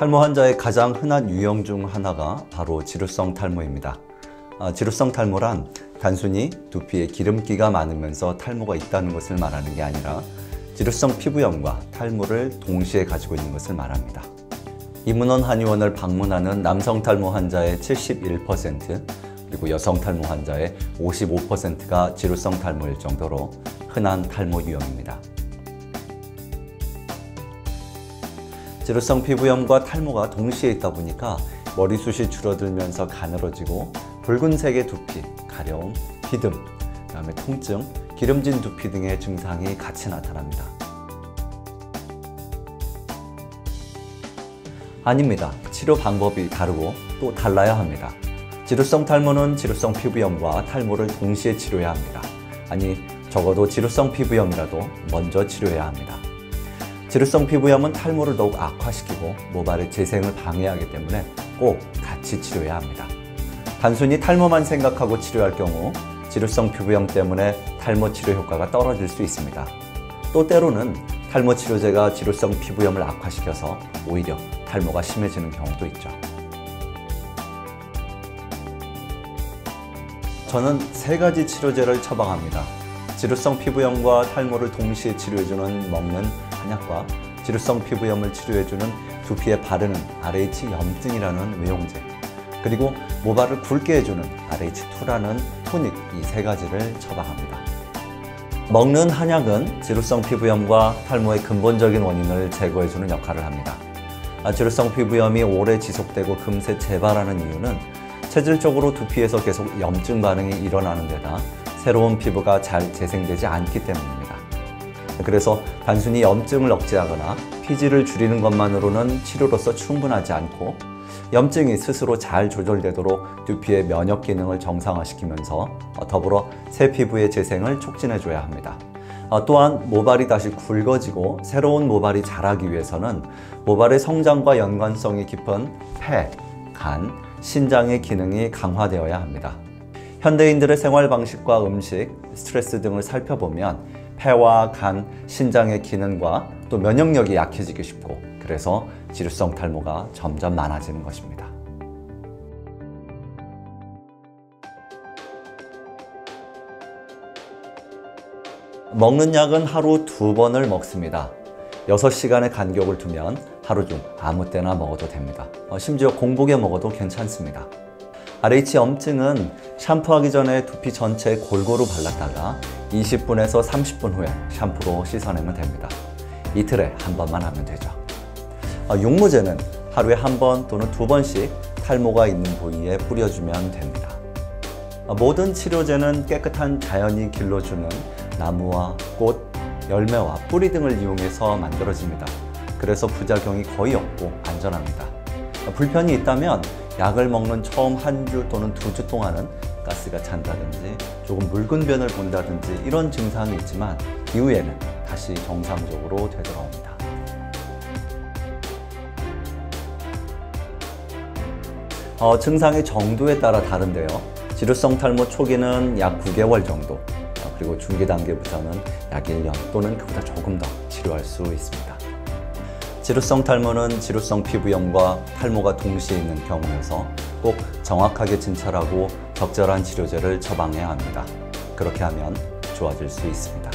탈모 환자의 가장 흔한 유형 중 하나가 바로 지루성 탈모입니다. 지루성 탈모란 단순히 두피에 기름기가 많으면서 탈모가 있다는 것을 말하는 게 아니라 지루성 피부염과 탈모를 동시에 가지고 있는 것을 말합니다. 이문원 한의원을 방문하는 남성 탈모 환자의 71%, 그리고 여성 탈모 환자의 55%가 지루성 탈모일 정도로 흔한 탈모 유형입니다. 지루성 피부염과 탈모가 동시에 있다 보니까 머리숱이 줄어들면서 가늘어지고 붉은색의 두피, 가려움, 비듬, 그다음에 통증, 기름진 두피 등의 증상이 같이 나타납니다. 아닙니다. 치료 방법이 다르고 또 달라야 합니다. 지루성 탈모는 지루성 피부염과 탈모를 동시에 치료해야 합니다. 아니, 적어도 지루성 피부염이라도 먼저 치료해야 합니다. 지루성 피부염은 탈모를 더욱 악화시키고 모발의 재생을 방해하기 때문에 꼭 같이 치료해야 합니다. 단순히 탈모만 생각하고 치료할 경우 지루성 피부염 때문에 탈모 치료 효과가 떨어질 수 있습니다. 또 때로는 탈모 치료제가 지루성 피부염을 악화시켜서 오히려 탈모가 심해지는 경우도 있죠. 저는 3가지 치료제를 처방합니다. 지루성 피부염과 탈모를 동시에 치료해주는 먹는 한약과 지루성 피부염을 치료해주는 두피에 바르는 RH 염증이라는 외용제, 그리고 모발을 굵게 해주는 RH2라는 토닉, 이 3가지를 처방합니다. 먹는 한약은 지루성 피부염과 탈모의 근본적인 원인을 제거해주는 역할을 합니다. 지루성 피부염이 오래 지속되고 금세 재발하는 이유는 체질적으로 두피에서 계속 염증 반응이 일어나는 데다 새로운 피부가 잘 재생되지 않기 때문입니다. 그래서 단순히 염증을 억제하거나 피지를 줄이는 것만으로는 치료로서 충분하지 않고 염증이 스스로 잘 조절되도록 두피의 면역 기능을 정상화시키면서 더불어 새 피부의 재생을 촉진해줘야 합니다. 또한 모발이 다시 굵어지고 새로운 모발이 자라기 위해서는 모발의 성장과 연관성이 깊은 폐, 간, 신장의 기능이 강화되어야 합니다. 현대인들의 생활 방식과 음식, 스트레스 등을 살펴보면 폐와 간, 신장의 기능과 또 면역력이 약해지기 쉽고, 그래서 지루성 탈모가 점점 많아지는 것입니다. 먹는 약은 하루 2번을 먹습니다. 6시간의 간격을 두면 하루 중 아무 때나 먹어도 됩니다. 심지어 공복에 먹어도 괜찮습니다. RH 염증은 샴푸하기 전에 두피 전체에 골고루 발랐다가 20분에서 30분 후에 샴푸로 씻어내면 됩니다. 이틀에 1번만 하면 되죠. 육무제는 하루에 1번 또는 2번씩 탈모가 있는 부위에 뿌려주면 됩니다. 모든 치료제는 깨끗한 자연이 길러주는 나무와 꽃, 열매와 뿌리 등을 이용해서 만들어집니다. 그래서 부작용이 거의 없고 안전합니다. 불편이 있다면 약을 먹는 처음 1주 또는 2주 동안은 가스가 찬다든지 조금 묽은 변을 본다든지 이런 증상이 있지만 이후에는 다시 정상적으로 되돌아옵니다. 증상의 정도에 따라 다른데요. 지루성 탈모 초기는 약 9개월 정도, 그리고 중기 단계부터는 약 1년 또는 그보다 조금 더 치료할 수 있습니다. 지루성 탈모는 지루성 피부염과 탈모가 동시에 있는 경우여서 꼭 정확하게 진찰하고 적절한 치료제를 처방해야 합니다. 그렇게 하면 좋아질 수 있습니다.